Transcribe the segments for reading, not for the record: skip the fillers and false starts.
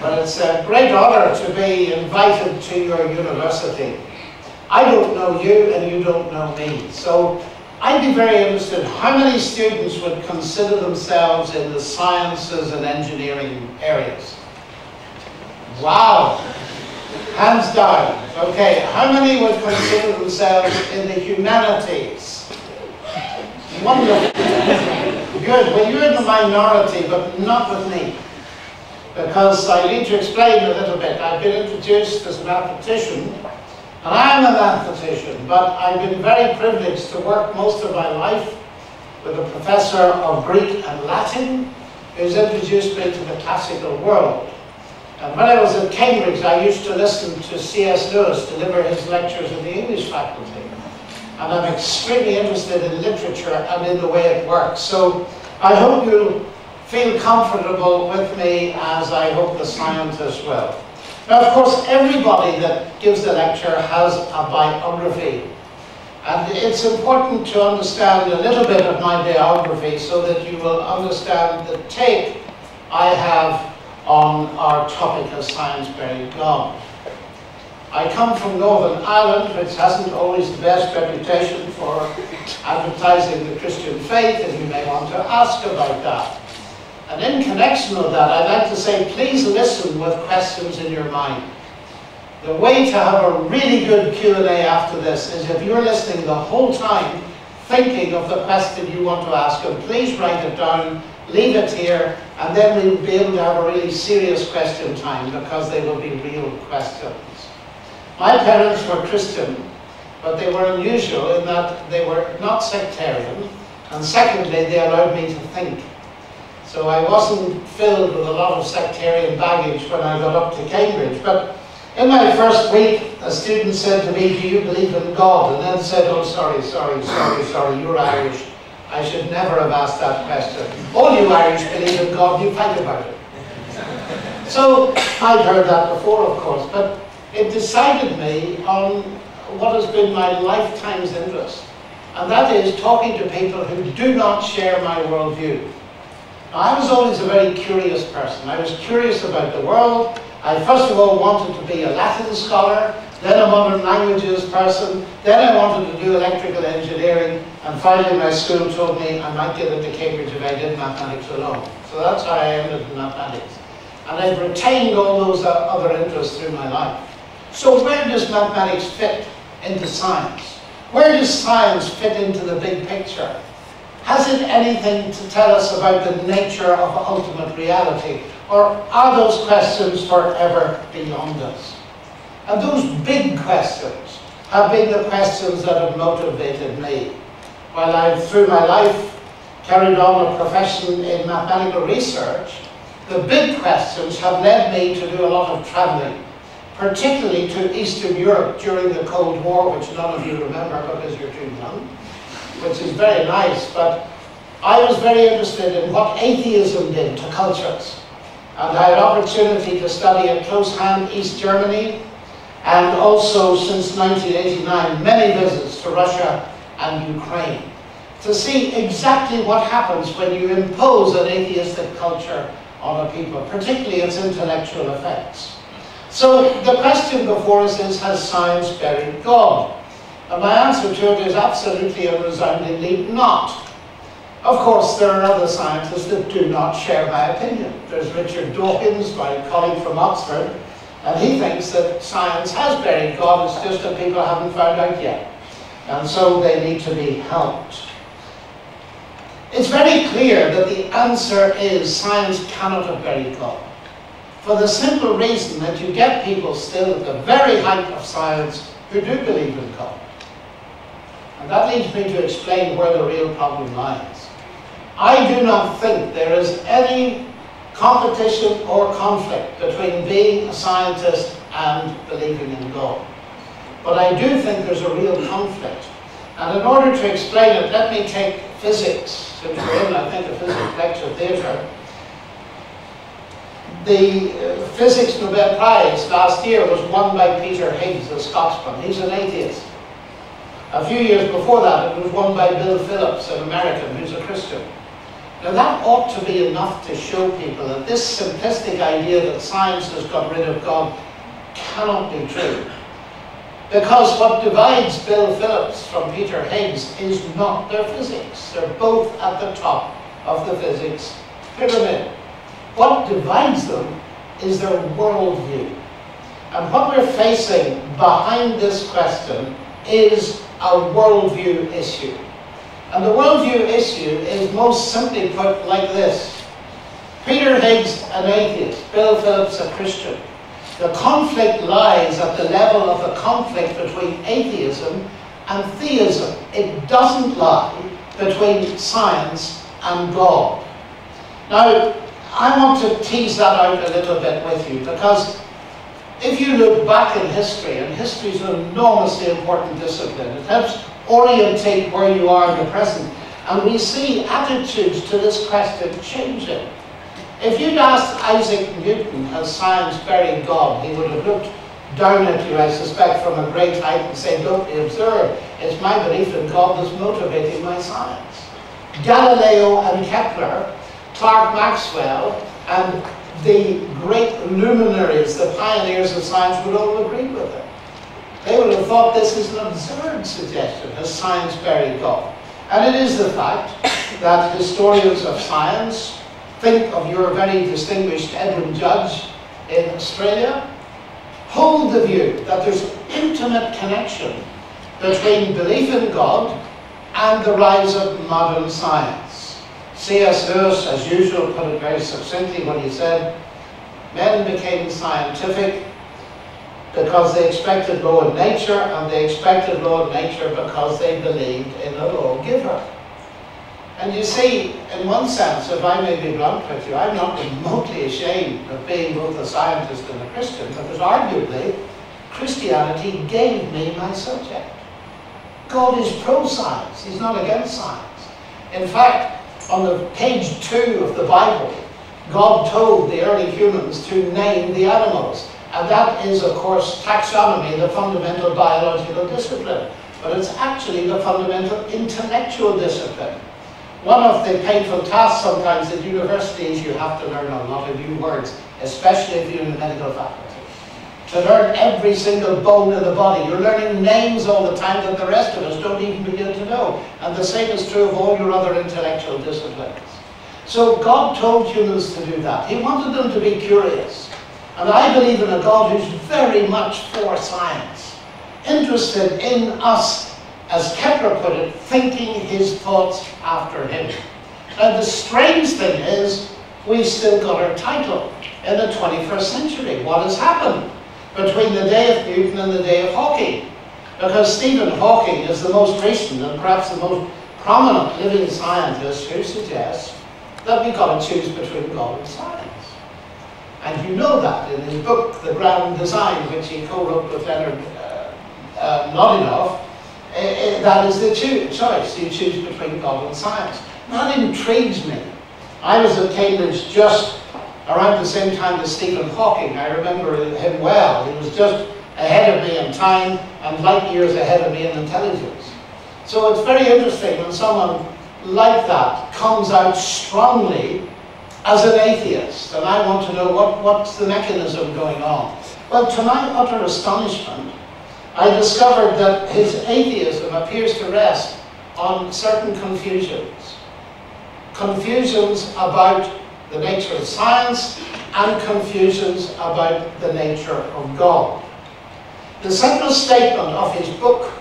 But it's a great honor to be invited to your university. I don't know you and you don't know me. So I'd be very interested, how many students would consider themselves in the sciences and engineering areas? Wow. Hands down. Okay, how many would consider themselves in the humanities? Wonderful. Good. Well, you're in the minority, but not with me. Because I need to explain a little bit. I've been introduced as a mathematician, and I am a mathematician, but I've been very privileged to work most of my life with a professor of Greek and Latin who's introduced me to the classical world. And when I was at Cambridge, I used to listen to C.S. Lewis deliver his lectures in the English faculty. And I'm extremely interested in literature and in the way it works. So I hope you'll feel comfortable with me, as I hope the scientists will. Now, of course, everybody that gives the lecture has a biography. And it's important to understand a little bit of my biography so that you will understand the take I have on our topic of science buried God. I come from Northern Ireland, which hasn't always the best reputation for advertising the Christian faith, and you may want to ask about that. And in connection with that, I'd like to say, please listen with questions in your mind. The way to have a really good Q&A after this is if you're listening the whole time, thinking of the question you want to ask, and please write it down, leave it here, and then we'll be able to have a really serious question time, because they will be real questions. My parents were Christian, but they were unusual in that they were not sectarian, and secondly, they allowed me to think. So I wasn't filled with a lot of sectarian baggage when I got up to Cambridge. But in my first week, a student said to me, "Do you believe in God?" And then said, "Oh, sorry, you're Irish. I should never have asked that question. All you Irish believe in God, you fight about it." So I'd heard that before, of course, but it decided me on what has been my lifetime's interest. And that is talking to people who do not share my worldview. Now, I was always a very curious person. I was curious about the world. I first of all wanted to be a Latin scholar, then a modern languages person, then I wanted to do electrical engineering, and finally my school told me I might get into Cambridge if I did mathematics alone. So that's how I ended in mathematics. And I've retained all those other interests through my life. So where does mathematics fit into science? Where does science fit into the big picture? Has it anything to tell us about the nature of ultimate reality? Or are those questions forever beyond us? And those big questions have been the questions that have motivated me. While I've, through my life, carried on a profession in mathematical research, the big questions have led me to do a lot of traveling, particularly to Eastern Europe during the Cold War, which none of you remember because you're too young, which is very nice, but I was very interested in what atheism did to cultures. And I had opportunity to study at close hand East Germany, and also since 1989, many visits to Russia and Ukraine, to see exactly what happens when you impose an atheistic culture on a people, particularly its intellectual effects. So the question before us is, has science buried God? And my answer to it is absolutely and resoundingly not. Of course, there are other scientists that do not share my opinion. There's Richard Dawkins, my colleague from Oxford, and he thinks that science has buried God, it's just that people haven't found out yet. And so they need to be helped. It's very clear that the answer is science cannot have buried God, for the simple reason that you get people still at the very height of science who do believe in God. And that leads me to explain where the real problem lies. I do not think there is any competition or conflict between being a scientist and believing in God. But I do think there's a real conflict. And in order to explain it, let me take physics, since we're in, I think, a physics lecture theatre. The Physics Nobel Prize last year was won by Peter Higgs, a Scotsman. He's an atheist. A few years before that, it was won by Bill Phillips, an American who's a Christian. Now that ought to be enough to show people that this simplistic idea that science has got rid of God cannot be true. Because what divides Bill Phillips from Peter Higgs is not their physics. They're both at the top of the physics pyramid. What divides them is their worldview. And what we're facing behind this question is a worldview issue. And the worldview issue is most simply put like this. Peter Higgs, an atheist. Bill Phillips, a Christian. The conflict lies at the level of the conflict between atheism and theism. It doesn't lie between science and God. Now, I want to tease that out a little bit with you, because if you look back in history, and history is an enormously important discipline, it helps orientate where you are in the present, and we see attitudes to this question changing. If you'd asked Isaac Newton, has science buried God, he would have looked down at you, I suspect, from a great height and said, don't be absurd. It's my belief in God that's motivating my science. Galileo and Kepler, Clerk Maxwell, and the great luminaries, the pioneers of science, would all agree with him. They would have thought this is an absurd suggestion, has science buried God? And it is the fact that historians of science, think of your very distinguished Edwin Judge in Australia, hold the view that there's an intimate connection between belief in God and the rise of modern science. C.S. Lewis, as usual, put it very succinctly when he said, men became scientific because they expected law in nature, and they expected law in nature because they believed in a lawgiver. And you see, in one sense, if I may be blunt with you, I'm not remotely ashamed of being both a scientist and a Christian, because arguably, Christianity gave me my subject. God is pro-science, he's not against science. In fact, on the page 2 of the Bible, God told the early humans to name the animals. And that is, of course, taxonomy, the fundamental biological discipline. But it's actually the fundamental intellectual discipline. One of the painful tasks sometimes at universities, you have to learn a lot of new words, especially if you're in the medical faculty. To learn every single bone in the body. You're learning names all the time that the rest of us don't even begin to know. And the same is true of all your other intellectual disciplines. So God told humans to do that. He wanted them to be curious. And I believe in a God who's very much for science, interested in us, as Kepler put it, thinking his thoughts after him. Now the strange thing is, we've still got our title in the 21st century. What has happened between the day of Newton and the day of Hawking? Because Stephen Hawking is the most recent and perhaps the most prominent living scientist who suggests that we've got to choose between God and science. And you know that in his book, The Grand Design, which he co-wrote with Leonard Nodinoff, that is the choice. You choose between God and science. That intrigues me. I was at Cambridge just around the same time as Stephen Hawking. I remember him well. He was just ahead of me in time and light years ahead of me in intelligence. So it's very interesting when someone like that comes out strongly as an atheist, and I want to know what's the mechanism going on. Well, to my utter astonishment, I discovered that his atheism appears to rest on certain confusions. Confusions about the nature of science and confusions about the nature of God. The central statement of his book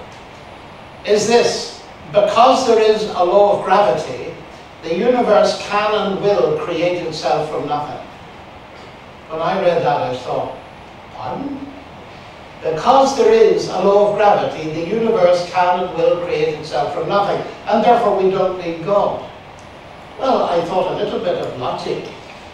is this: because there is a law of gravity, the universe can and will create itself from nothing. When I read that, I thought, pardon? Because there is a law of gravity, the universe can and will create itself from nothing, and therefore we don't need God. Well, I thought a little bit of logic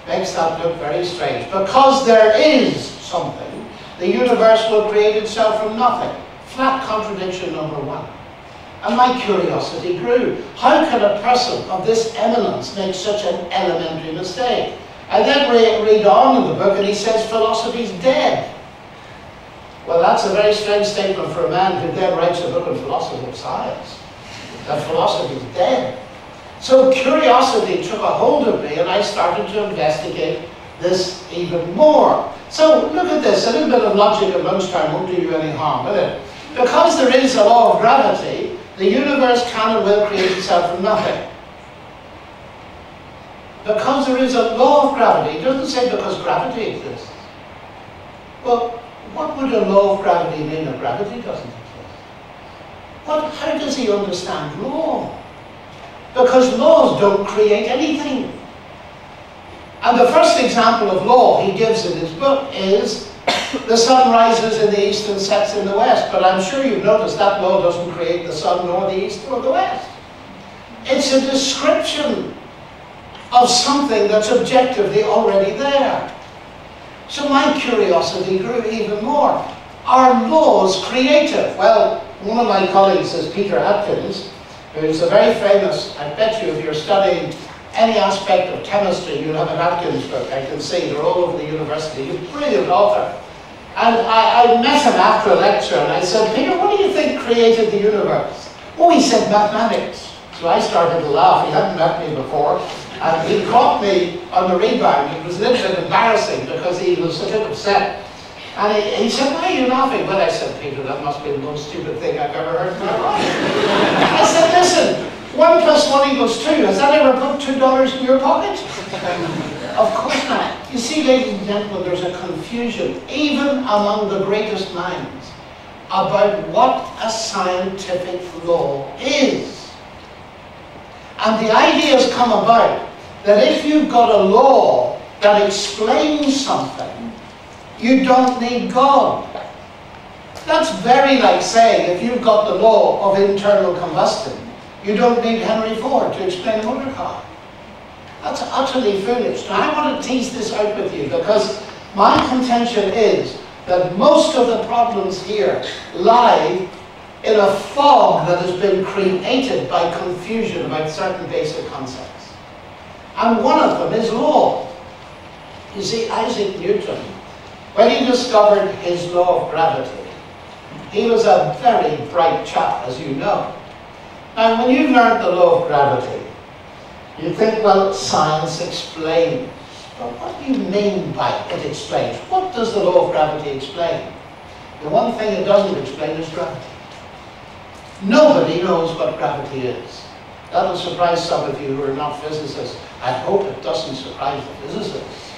makes that look very strange. Because there is something, the universe will create itself from nothing. Flat contradiction number one. And my curiosity grew. How can a person of this eminence make such an elementary mistake? I then read on in the book and he says philosophy's dead. Well, that's a very strange statement for a man who then writes a book on philosophy of science. That philosophy's dead. So curiosity took a hold of me, and I started to investigate this even more. So look at this, a little bit of logic at lunchtime won't do you any harm, will it? Because there is a law of gravity, the universe can and will create itself from nothing. Because there is a law of gravity, it doesn't say because gravity exists. Well, what would a law of gravity mean if gravity doesn't exist? How does he understand law? Because laws don't create anything. And the first example of law he gives in his book is the sun rises in the east and sets in the west. But I'm sure you've noticed that law doesn't create the sun nor the east nor the west. It's a description of something that's objectively already there. So my curiosity grew even more. Are laws creative? Well, one of my colleagues is Peter Atkins, who's a very famous, I bet you if you're studying any aspect of chemistry, you'll have an Atkins book. I can see they're all over the university. He's a brilliant author. And I met him after a lecture and I said, Peter, what do you think created the universe? Oh, he said mathematics. So I started to laugh. He hadn't met me before. And he caught me on the rebound. It was a little bit embarrassing because he was a bit upset. And he said, why are you laughing? Well, I said, Peter, that must be the most stupid thing I've ever heard in my life. I said, listen, 1 + 1 = 2. Has that ever put $2 in your pocket? Of course not. You see, ladies and gentlemen, there's a confusion, even among the greatest minds, about what a scientific law is. And the idea has come about that if you've got a law that explains something, you don't need God. That's very like saying if you've got the law of internal combustion, you don't need Henry Ford to explain a motor car. That's utterly foolish. Now I want to tease this out with you because my contention is that most of the problems here lie in a fog that has been created by confusion about certain basic concepts. And one of them is law. You see, Isaac Newton, when he discovered his law of gravity, he was a very bright chap, as you know. Now, when you've learned the law of gravity, you think, well, science explains. But what do you mean by it explains? What does the law of gravity explain? The one thing it doesn't explain is gravity. Nobody knows what gravity is. That'll surprise some of you who are not physicists. I hope it doesn't surprise the physicists.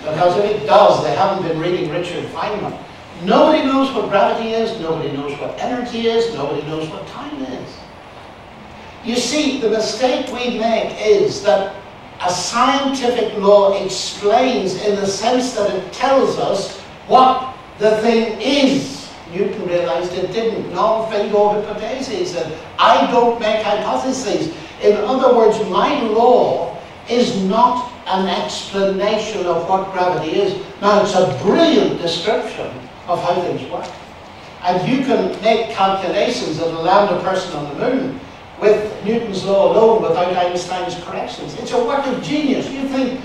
Because if it does, they haven't been reading Richard Feynman. Nobody knows what gravity is, nobody knows what energy is, nobody knows what time is. You see, the mistake we make is that a scientific law explains in the sense that it tells us what the thing is. Newton realized it didn't. Non fingo hypotheses, and I don't make hypotheses. In other words, my law is not an explanation of what gravity is. Now, it's a brilliant description of how things work. And you can make calculations that will land a person on the moon with Newton's law alone without Einstein's corrections. It's a work of genius. You think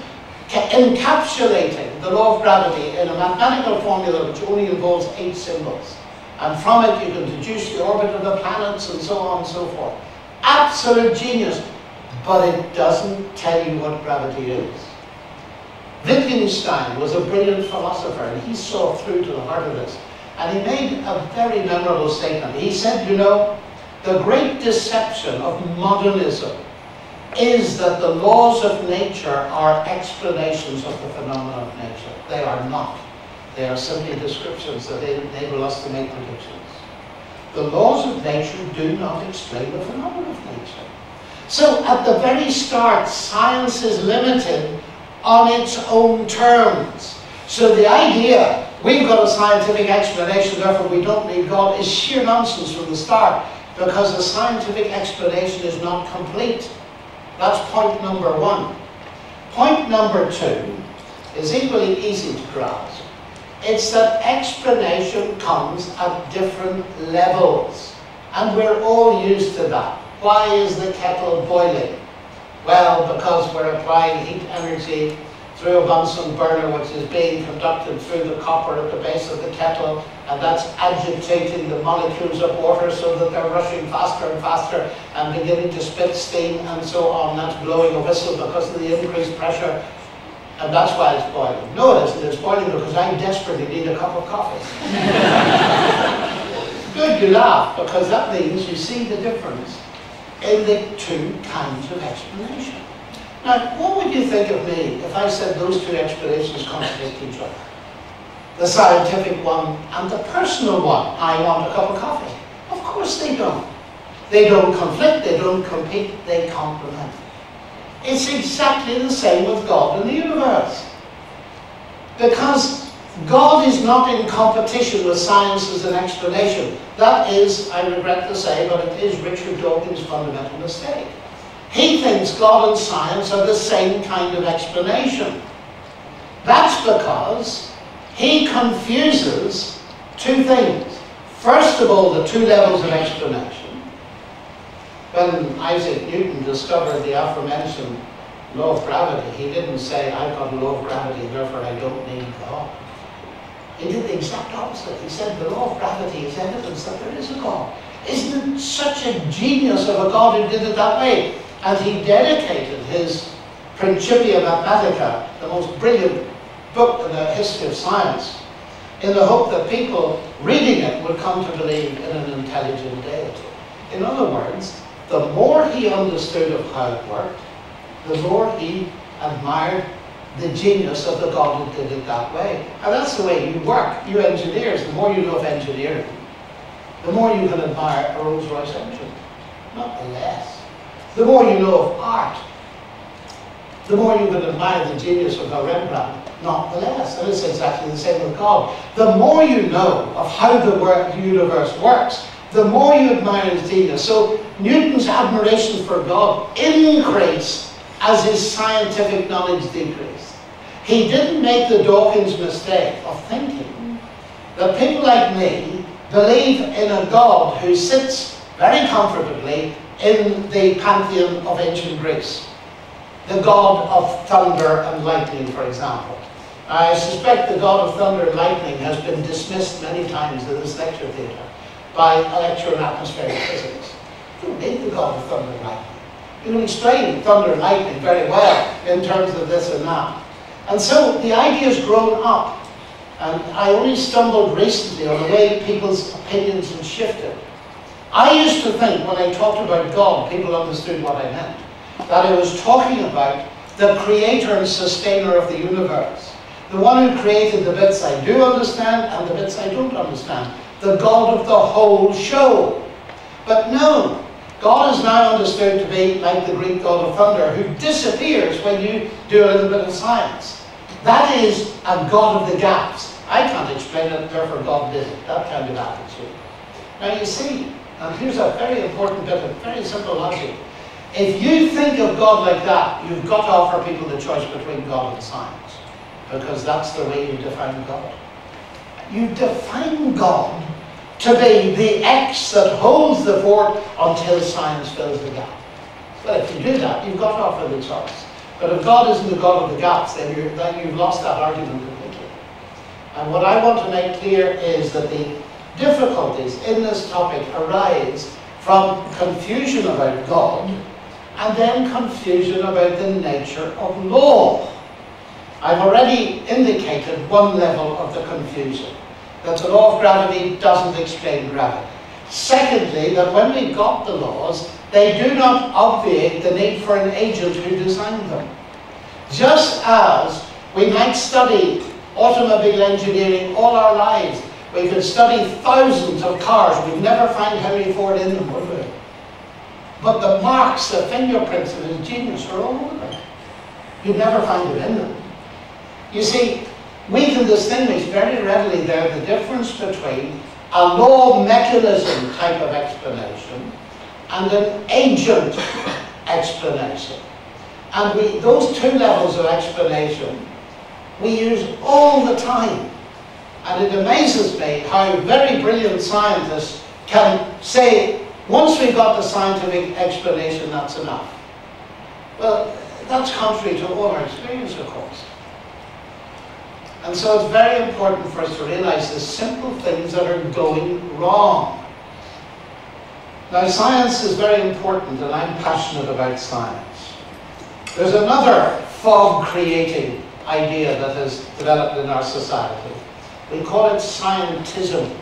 encapsulating the law of gravity in a mathematical formula which only involves 8 symbols. And from it you can deduce the orbit of the planets and so on and so forth. Absolute genius. But it doesn't tell you what gravity is. Wittgenstein was a brilliant philosopher and he saw through to the heart of this. And he made a very memorable statement. He said, you know, the great deception of modernism is that the laws of nature are explanations of the phenomena of nature. They are not. They are simply descriptions that enable us to make predictions. The laws of nature do not explain the phenomena of nature. So at the very start, science is limited on its own terms. So the idea, we've got a scientific explanation, therefore we don't need God, is sheer nonsense from the start, because the scientific explanation is not complete. That's point number 1. Point number 2 is equally easy to grasp. It's that explanation comes at different levels, and we're all used to that. Why is the kettle boiling? Well, because we're applying heat energy through a Bunsen burner, which is being conducted through the copper at the base of the kettle, and that's agitating the molecules of water so that they're rushing faster and faster and beginning to spit steam and so on. That's blowing a whistle because of the increased pressure, and that's why it's boiling. No, it isn't. It's boiling because I desperately need a cup of coffee. Good, you laugh, because that means you see the difference in the two kinds of explanation. Now, what would you think of me if I said those two explanations contradict each other? The scientific one and the personal one. I want a cup of coffee. Of course they don't. They don't conflict, they don't compete, they complement. It's exactly the same with God and the universe. Because God is not in competition with science as an explanation. That is, I regret to say, but it is Richard Dawkins' fundamental mistake. He thinks God and science are the same kind of explanation. That's because he confuses two things. First of all, the two levels of explanation. When Isaac Newton discovered the aforementioned law of gravity, he didn't say, I've got a law of gravity, therefore I don't need God. He did the exact opposite. He said the law of gravity is evidence that there is a God. Isn't it such a genius of a God who did it that way? And he dedicated his Principia Mathematica, the most brilliant book in the history of science, in the hope that people reading it would come to believe in an intelligent deity. In other words, the more he understood of how it worked, the more he admired the genius of the God who did it that way. And that's the way you work. You engineers, the more you love engineering, the more you can admire a Rolls-Royce engine, not the less. The more you know of art, the more you can admire the genius of a Rembrandt, not the less. And it's exactly the same with God. The more you know of how the universe works, the more you admire his genius. So Newton's admiration for God increased as his scientific knowledge decreased. He didn't make the Dawkins mistake of thinking that people like me believe in a God who sits very comfortably in the pantheon of ancient Greece. The God of thunder and lightning, for example. I suspect the God of thunder and lightning has been dismissed many times in this lecture theatre by a lecture in atmospheric physics. You don't need the God of thunder and lightning. You can explain thunder and lightning very well in terms of this and that. And so the idea has grown up. And I only stumbled recently on the way people's opinions have shifted. I used to think when I talked about God, people understood what I meant. That I was talking about the creator and sustainer of the universe. The one who created the bits I do understand and the bits I don't understand. The God of the whole show. But no, God is now understood to be like the Greek god of thunder, who disappears when you do a little bit of science. That is a God of the gaps. I can't explain it, therefore God did it. That kind of attitude. Now you see, and here's a very important bit of very simple logic. If you think of God like that, you've got to offer people the choice between God and science. Because that's the way you define God. You define God to be the X that holds the fort until science fills the gap. But if you do that, you've got to offer the choice. But if God isn't the God of the gaps, then you've lost that argument completely. And what I want to make clear is that the difficulties in this topic arise from confusion about God and then confusion about the nature of law. I've already indicated one level of the confusion, that the law of gravity doesn't explain gravity. Secondly, that when we got the laws, they do not obviate the need for an agent who designed them. Just as we might study automobile engineering all our lives, we could study thousands of cars, we'd never find Henry Ford in them, would we? But the marks, the fingerprints of his genius are all over them. You'd never find him in them. You see, we can distinguish very readily there the difference between a law mechanism type of explanation and an agent explanation. And those two levels of explanation we use all the time. And it amazes me how very brilliant scientists can say, once we've got the scientific explanation, that's enough. Well, that's contrary to all our experience, of course. And so it's very important for us to realize the simple things that are going wrong. Now, science is very important, and I'm passionate about science. There's another fog-creating idea that has developed in our society. We call it Scientism.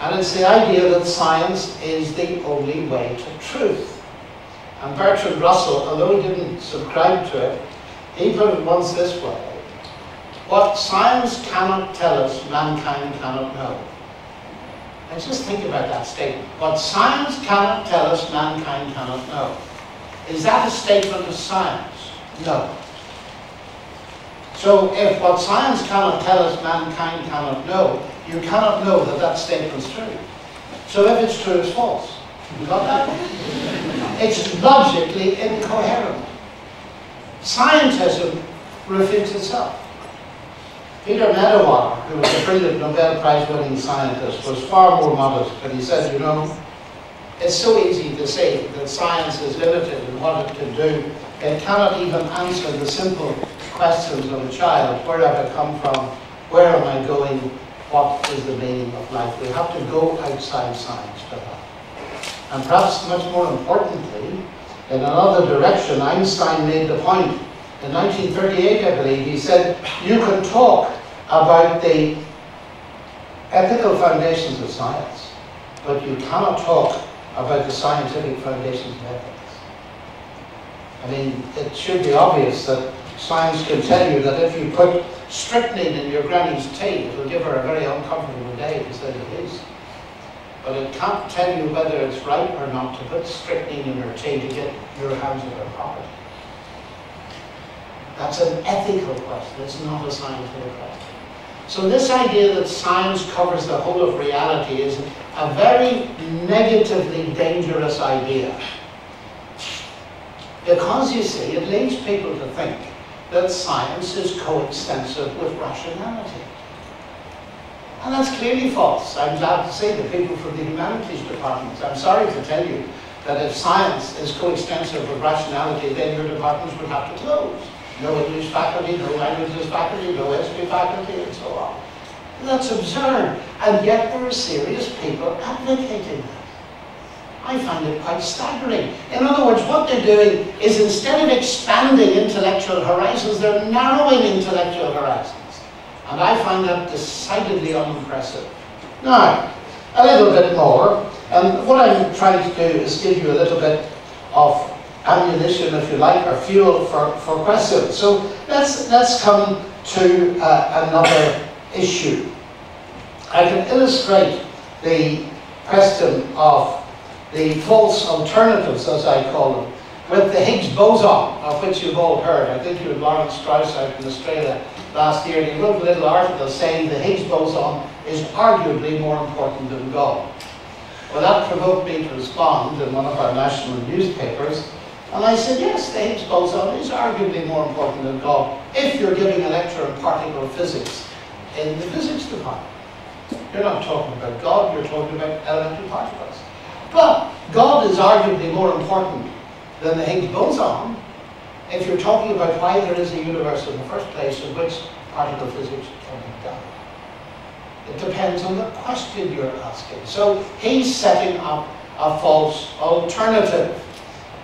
And it's the idea that science is the only way to truth. And Bertrand Russell, although he didn't subscribe to it, he put it once this way: what science cannot tell us, mankind cannot know. And just think about that statement. What science cannot tell us, mankind cannot know. Is that a statement of science? No. So if what science cannot tell us, mankind cannot know, you cannot know that that statement's true. So if it's true, it's false. You got that? It's logically incoherent. Scientism refutes itself. Peter Medawar, who was a brilliant Nobel Prize-winning scientist, was far more modest, but he said, you know, it's so easy to say that science is limited in what it can do. It cannot even answer the simple questions of a child. Where have I come from? Where am I going? What is the meaning of life? We have to go outside science for that. And perhaps much more importantly, in another direction, Einstein made the point. In 1938, I believe, he said, you can talk about the ethical foundations of science, but you cannot talk about the scientific foundations of ethics. I mean, it should be obvious that science can tell you that if you put strychnine in your granny's tea, it will give her a very uncomfortable day, instead it is. But it can't tell you whether it's right or not to put strychnine in her tea to get your hands on her property. That's an ethical question, it's not a scientific question. So this idea that science covers the whole of reality is a very negatively dangerous idea. Because, you see, it leads people to think that science is coextensive with rationality. And that's clearly false. I'm glad to say that people from the humanities departments, I'm sorry to tell you that if science is coextensive with rationality, then your departments would have to close. No English faculty, no languages faculty, no history faculty, and so on. That's absurd. And yet there are serious people advocating that. I find it quite staggering. In other words, what they're doing is, instead of expanding intellectual horizons, they're narrowing intellectual horizons. And I find that decidedly unimpressive. Now, a little bit more, and what I'm trying to do is give you a little bit of ammunition, if you like, or fuel for questions. So let's come to another issue. I can illustrate the question of the false alternatives, as I call them, with the Higgs boson, of which you've all heard. I think you had Lawrence Strauss out in Australia last year, and he wrote a little article saying the Higgs boson is arguably more important than God. Well, that provoked me to respond in one of our national newspapers, and I said, yes, the Higgs boson is arguably more important than God if you're giving a lecture on particle physics in the physics department. You're not talking about God, you're talking about elementary particles. But God is arguably more important than the Higgs boson if you're talking about why there is a universe in the first place in which particle physics can be done. It depends on the question you're asking. So he's setting up a false alternative.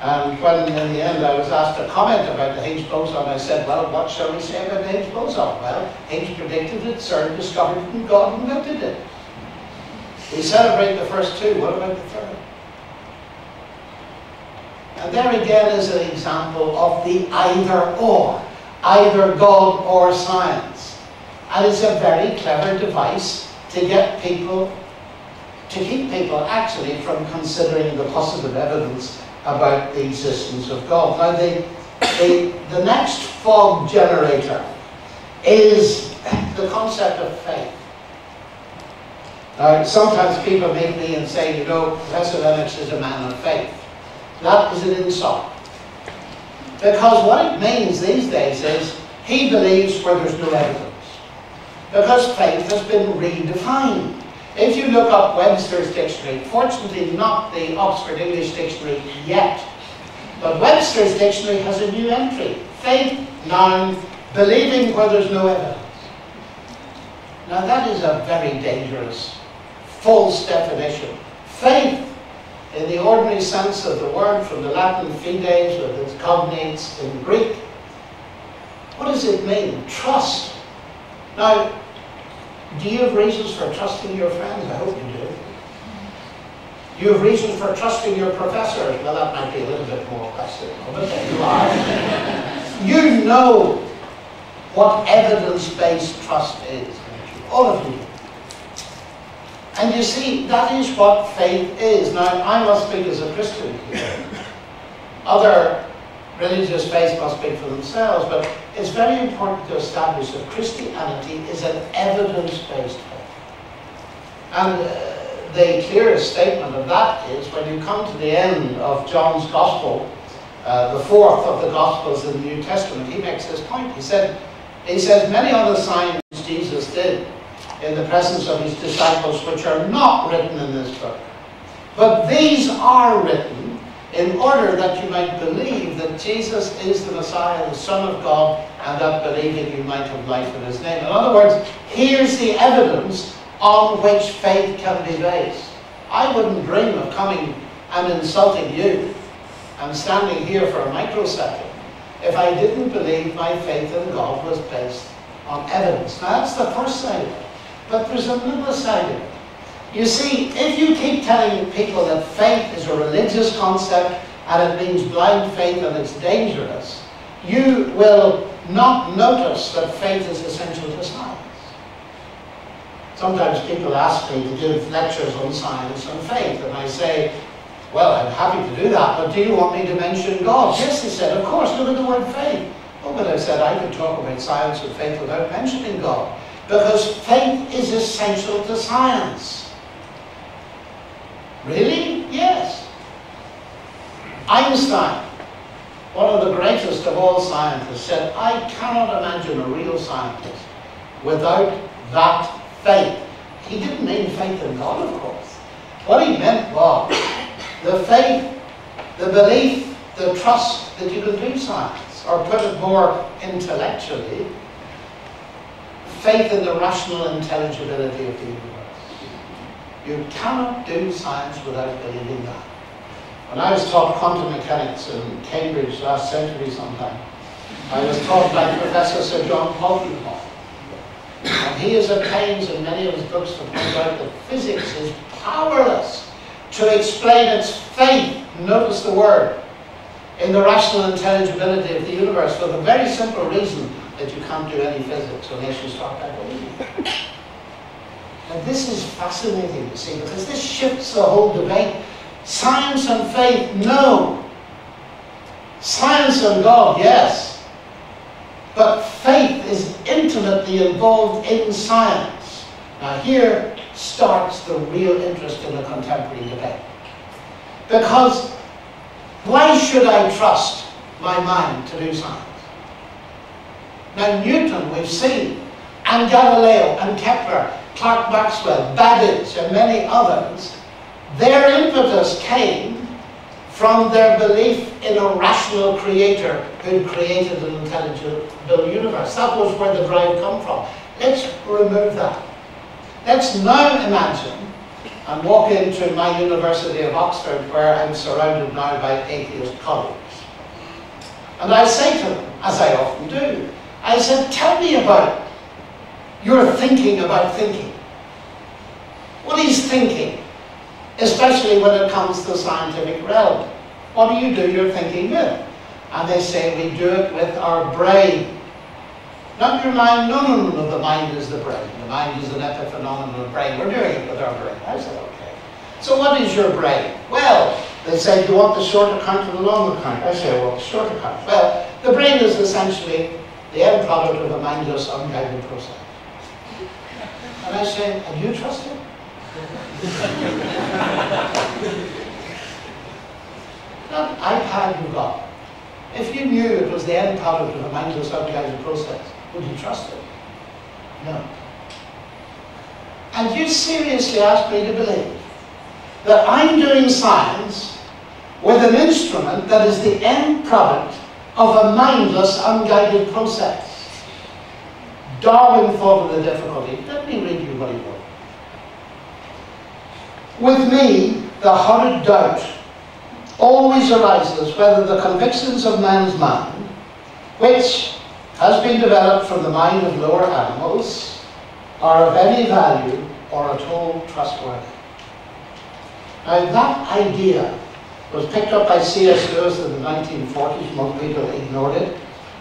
And when in the end I was asked to comment about the Higgs boson, I said, well, what shall we say about the Higgs boson? Well, Higgs predicted it, CERN discovered it, and God invented it. We celebrate the first two, what about the third? And there again is an example of the either-or, either God or science. And it's a very clever device to get people, to keep people actually from considering the positive evidence about the existence of God. Now the next fog generator is the concept of faith. Now sometimes people meet me and say, you know, Professor Lennox is a man of faith. That is an insult. Because what it means these days is he believes where there's no evidence. Because faith has been redefined. If you look up Webster's dictionary, fortunately not the Oxford English Dictionary yet, but Webster's dictionary has a new entry. Faith, noun, believing where there's no evidence. Now that is a very dangerous, false definition. Faith, in the ordinary sense of the word, from the Latin fides, with its cognates in Greek, what does it mean? Trust. Now, do you have reasons for trusting your friends? I hope you do. You have reasons for trusting your professors. Well, that might be a little bit more questionable, but there you are. You know what evidence-based trust is. All of you. And you see, that is what faith is. Now, I must speak as a Christian here. Other religious faiths must speak for themselves, but it's very important to establish that Christianity is an evidence-based faith. And the clearest statement of that is when you come to the end of John's Gospel, the fourth of the Gospels in the New Testament, he makes this point. He says, many other signs Jesus did in the presence of his disciples, which are not written in this book. But these are written in order that you might believe that Jesus is the Messiah, the Son of God, and that believing you might have life in his name. In other words, here's the evidence on which faith can be based. I wouldn't dream of coming and insulting you and standing here for a microsecond if I didn't believe my faith in God was based on evidence. Now that's the first side of it. But there's another side of it. You see, if you keep telling people that faith is a religious concept and it means blind faith and it's dangerous, you will not notice that faith is essential to science. Sometimes people ask me to give lectures on science and faith, and I say, well, I'm happy to do that, but do you want me to mention God? Yes, they said, of course, look at the word faith. Oh, but I said, I can talk about science and faith without mentioning God, because faith is essential to science. Really? Yes. Einstein, one of the greatest of all scientists, said, I cannot imagine a real scientist without that faith. He didn't mean faith in God, of course. What he meant was the faith, the belief, the trust that you can do science, or put it more intellectually, faith in the rational intelligibility of the universe. You cannot do science without believing that. When I was taught quantum mechanics in Cambridge last century sometime, I was taught by Professor Sir John Polkinghorne. And he is at pains in many of his books to point out that physics is powerless to explain its faith, notice the word, in the rational intelligibility of the universe, for the very simple reason that you can't do any physics unless you start by believing. And this is fascinating, you see, because this shifts the whole debate. Science and faith, no. Science and God, yes. But faith is intimately involved in science. Now here starts the real interest in the contemporary debate. Because why should I trust my mind to do science? Now Newton, we've seen, and Galileo, and Kepler, Clerk Maxwell, Babbage, and many others, their impetus came from their belief in a rational creator who created an intelligible universe. That was where the drive come from. Let's remove that. Let's now imagine and walk into my University of Oxford, where I'm surrounded now by atheist colleagues. And I say to them, as I often do, I said, tell me about your thinking about thinking. What is thinking? Especially when it comes to the scientific realm. What do you do your thinking with? And they say, we do it with our brain. Not your mind. No, the mind is the brain. The mind is an epiphenomenon of the brain. We're doing it with our brain. I said, okay. So what is your brain? Well, they say, do you want the short account or the long account? I say, well, the short account. Well, the brain is essentially the end product of a mindless, unguided process. And I say, and you trust it? That iPad you got, if you knew it was the end product of a mindless, unguided process, would you trust it? No. And you seriously ask me to believe that I'm doing science with an instrument that is the end product of a mindless, unguided process? Darwin thought of the difficulty. Let me read you what he wrote. With me, the horrid doubt always arises whether the convictions of man's mind, which has been developed from the mind of lower animals, are of any value or at all trustworthy. Now that idea was picked up by C.S. Lewis in the 1940s. Most people ignored it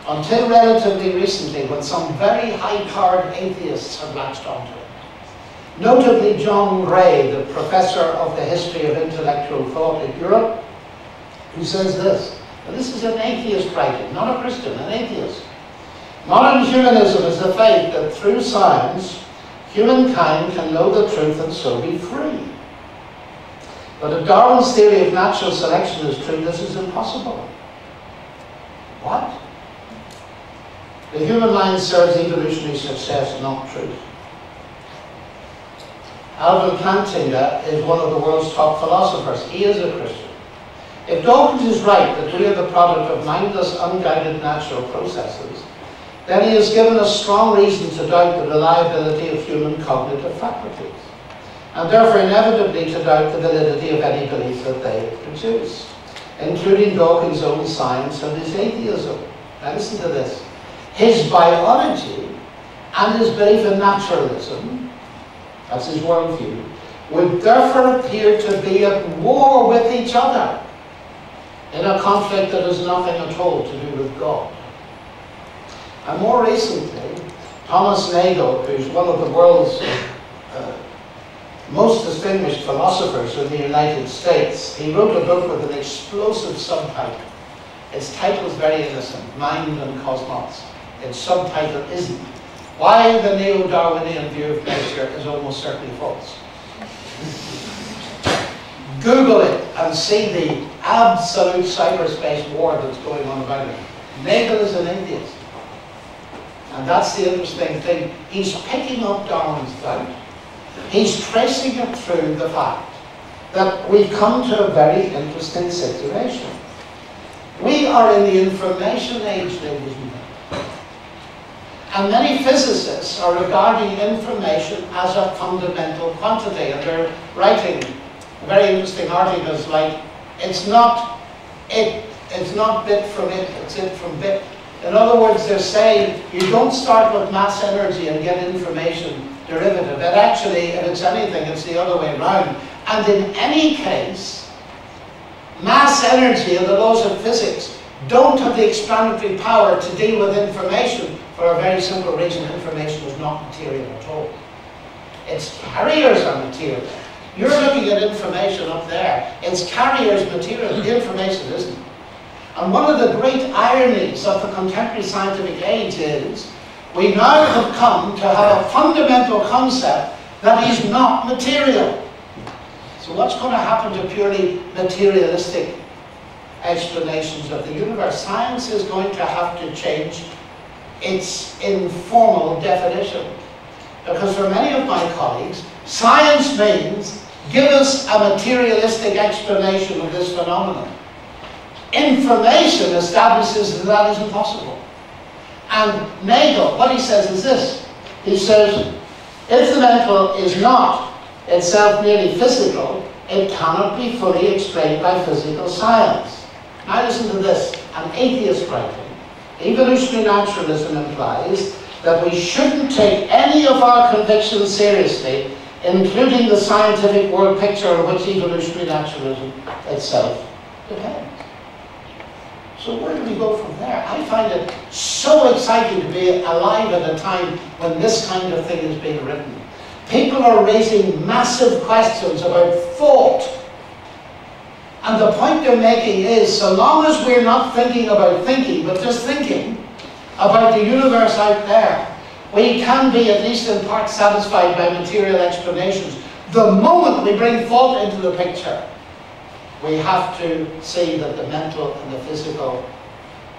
until relatively recently, when some very high-powered atheists have latched onto it. Notably John Gray, the professor of the history of intellectual thought in Europe, who says this, and this is an atheist writing, not a Christian, an atheist. Modern humanism is the faith that through science, humankind can know the truth and so be free. But if Darwin's theory of natural selection is true, this is impossible. What? The human mind serves evolutionary success, not truth. Alvin Plantinga is one of the world's top philosophers. He is a Christian. If Dawkins is right that we are the product of mindless, unguided natural processes, then he has given us strong reason to doubt the reliability of human cognitive faculties, and therefore inevitably to doubt the validity of any belief that they produce, including Dawkins' own science and his atheism. Now listen to this. His biology and his belief in naturalism, that's his worldview, would therefore appear to be at war with each other in a conflict that has nothing at all to do with God. And more recently, Thomas Nagel, who's one of the world's most distinguished philosophers in the United States, he wrote a book with an explosive subtitle. Its title is very innocent, Mind and Cosmos. Its subtitle isn't Why the Neo-Darwinian View of Nature is Almost Certainly False. Google it and see the absolute cyberspace war that's going on about it. Nagel is an atheist. And that's the interesting thing. He's picking up Darwin's doubt. He's tracing it through the fact that we've come to a very interesting situation. We are in the information age, ladies and gentlemen. And many physicists are regarding information as a fundamental quantity. And they're writing very interesting articles like, it's not bit from it, it's it from bit. In other words, they're saying you don't start with mass energy and get information derivative. And actually, if it's anything, it's the other way around. And in any case, mass energy and the laws of physics don't have the explanatory power to deal with information for a very simple reason. Information is not material at all. Its carriers are material. You're looking at information up there. Its carriers material. The information isn't. And one of the great ironies of the contemporary scientific age is we now have come to have a fundamental concept that is not material. So what's going to happen to purely materialistic explanations of the universe? Science is going to have to change its informal definition. Because for many of my colleagues, science means give us a materialistic explanation of this phenomenon. Information establishes that that isn't possible. And Nagel, what he says is this. He says, if the mental is not itself merely physical, it cannot be fully explained by physical science. Now listen to this, an atheist writing. Evolutionary naturalism implies that we shouldn't take any of our convictions seriously, including the scientific world picture on which evolutionary naturalism itself depends. So where do we go from there? I find it so exciting to be alive at a time when this kind of thing is being written. People are raising massive questions about thought. And the point they're making is, so long as we're not thinking about thinking, but just thinking about the universe out there, we can be, at least in part, satisfied by material explanations. The moment we bring thought into the picture, we have to see that the mental and the physical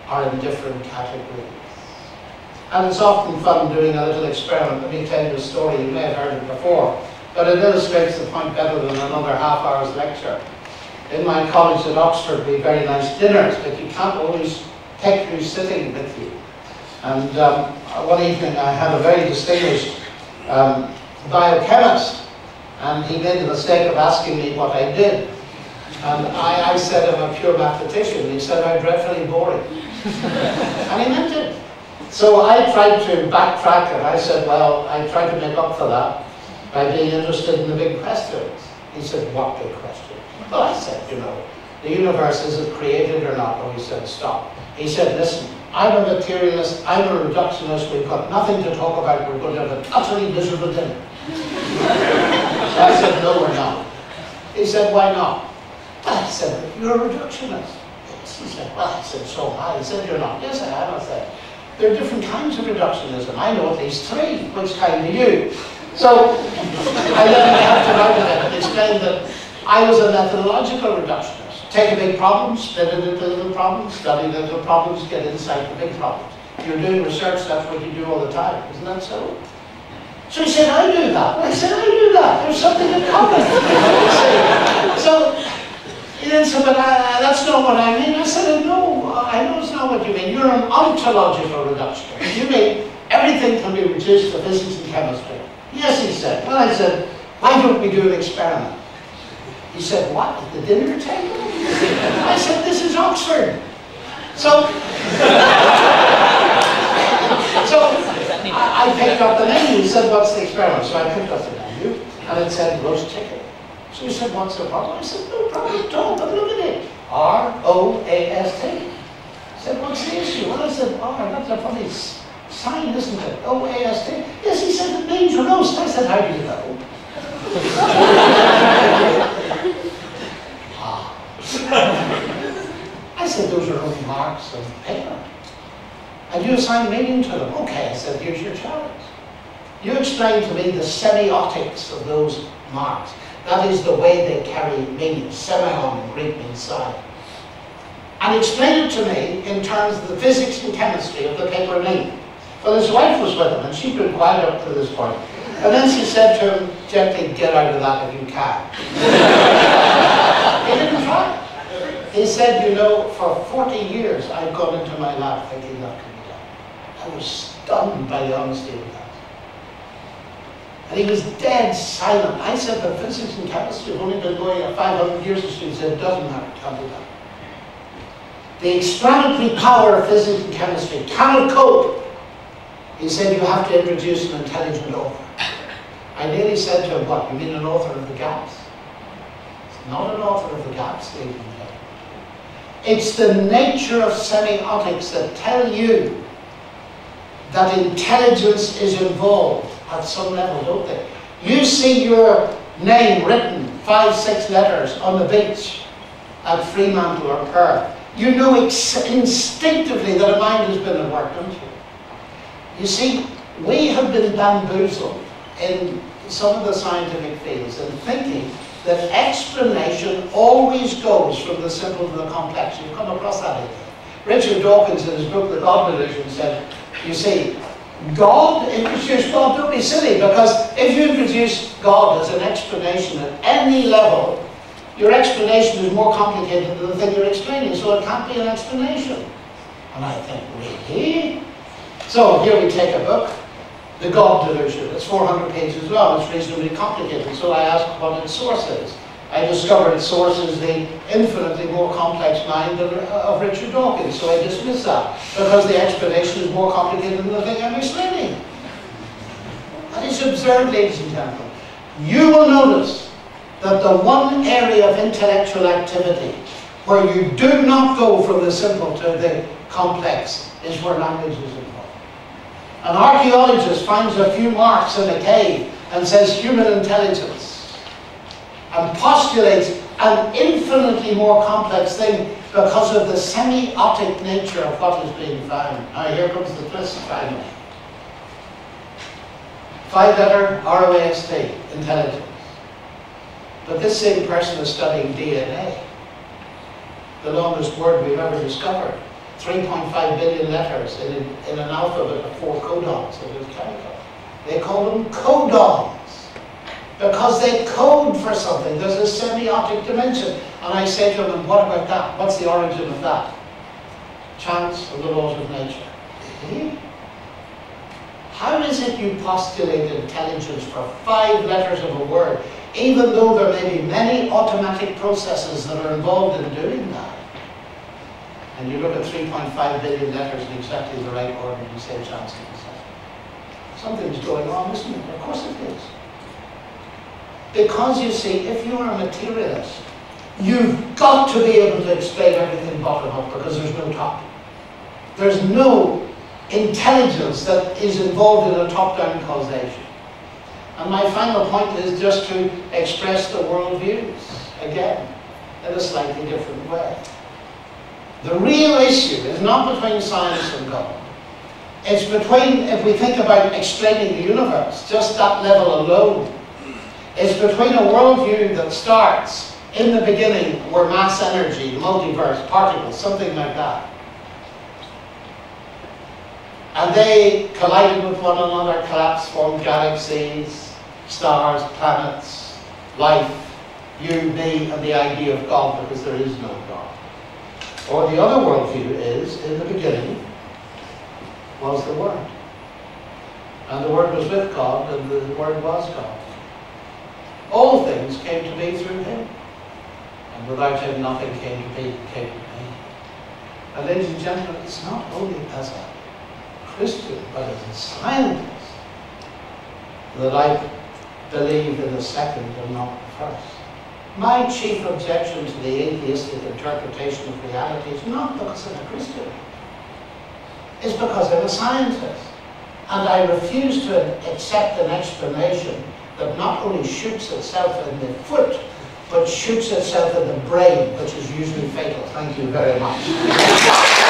are in different categories. And it's often fun doing a little experiment. Let me tell you a story, you may have heard it before, but it illustrates the point better than another half hour's lecture. In my college at Oxford, we had very nice dinners, but you can't always pick who's sitting with you. And one evening I had a very distinguished biochemist, and he made the mistake of asking me what I did. And I said I'm a pure mathematician. He said I'm dreadfully boring. And he meant it. So I tried to backtrack it. I said, well, I tried to make up for that by being interested in the big questions. He said, what big questions? Well, I said, you know, the universe, is it created or not? Oh, he said, stop. He said, listen, I'm a materialist, I'm a reductionist, we've got nothing to talk about, we're going to have an utterly miserable dinner. So I said, no, we're not. He said, why not? Well, I said, you're a reductionist. Yes. He said, well, I said, so high. He said, you're not. Yes, I am. I said, there are different kinds of reductionism. I know at least 3. Which kind are you? So I then had to write it and explain that I was a methodological reductionist. Take a big problem, split it into little problems, study the little problems, get insight to big problems. You're doing research, that's what you do all the time. Isn't that so? So he said, I do that. I said, I do that. There's something in common. So he then said, but that's not what I mean. I said, no, I know it's not what you mean. You're an ontological reductionist. You mean everything can be reduced to physics and chemistry. Yes, he said. Well, I said, why don't we do an experiment? He said, what, at the dinner table? I said, this is Oxford. So I picked up the menu. He said, what's the experiment? So I picked up the menu, and it said roast chicken. So he said, what's the problem? I said, no problem at all, but look at it. R-O-A-S-T. I said, what's the issue? Well, I said, that's a funny sign, isn't it? O-A-S-T. Yes, he said, it means roast. I said, how do you know? I said, those are only marks of paper. And you assign meaning to them. Okay, I said, here's your challenge. You explain to me the semiotics of those marks. That is the way they carry meaning. Semeion in Greek means sign. And explain it to me in terms of the physics and chemistry of the paper name. Well, his wife was with him, and she'd been quiet up to this point. And then she said to him gently, get out of that if you can. He didn't try. He said, you know, for 40 years I've gone into my lab thinking that could be done. I was stunned by the honesty of that. And he was dead silent. I said, but physics and chemistry have only been going at 500 years or so. He said, it doesn't matter, can't do that. The explanatory power of physics and chemistry cannot cope. He said, you have to introduce an intelligent author. I nearly said to him, what, you mean an author of the gaps? It's not an author of the gaps, ladies and gentlemen. It's the nature of semiotics that tell you that intelligence is involved at some level, don't they? You see your name written 5, 6 letters on the beach at Fremantle or Perth. You know instinctively that a mind has been at work, don't you? You see, we have been bamboozled in some of the scientific fields in thinking that explanation always goes from the simple to the complex. You've come across that idea. Richard Dawkins in his book, The God Delusion, said, you see, God, introduce God, don't be silly, because if you introduce God as an explanation at any level, your explanation is more complicated than the thing you're explaining, so it can't be an explanation. And I think, really? So here we take a book, The God Delusion. It's 400 pages long, it's reasonably complicated, so I asked what its source is. I discovered its source is the infinitely more complex mind of Richard Dawkins, so I dismissed that, because the explanation is more complicated than the thing I'm explaining. That is absurd, ladies and gentlemen. You will notice that the one area of intellectual activity where you do not go from the simple to the complex is where language is involved. An archaeologist finds a few marks in a cave and says human intelligence, and postulates an infinitely more complex thing because of the semiotic nature of what is being found. Now here comes the twist finally. 5-letter R-O-A-S-T, intelligence. But this same person is studying DNA, the longest word we've ever discovered. 3.5 billion letters in an alphabet of 4 codons. It is chemical. They call them codons because they code for something. There's a semiotic dimension. And I say to them, what about that? What's the origin of that? Chance and the laws of nature. How is it you postulate intelligence for 5 letters of a word, even though there may be many automatic processes that are involved in doing that? And you look at 3.5 billion letters in exactly the right order and you say chance to something's going on, isn't it? Of course it is. Because you see, if you are a materialist, you've got to be able to explain everything bottom up because there's no top. There's no intelligence that is involved in a top-down causation. And my final point is just to express the worldviews, again, in a slightly different way. The real issue is not between science and God. It's between, if we think about explaining the universe, just that level alone, it's between a worldview that starts in the beginning where mass energy, multiverse, particles, something like that, and they collided with one another, collapsed, formed galaxies, stars, planets, life, you, me, and the idea of God, because there is no God. Or the other worldview is, in the beginning was the Word. And the Word was with God, and the Word was God. All things came to be through Him. And without Him, nothing came to be. And ladies and gentlemen, it's not only as a Christian, but as a scientist, that I believe in the second and not the first. My chief objection to the atheistic interpretation of reality is not because I'm a Christian. It's because I'm a scientist. And I refuse to accept an explanation that not only shoots itself in the foot, but shoots itself in the brain, which is usually fatal. Thank you very much.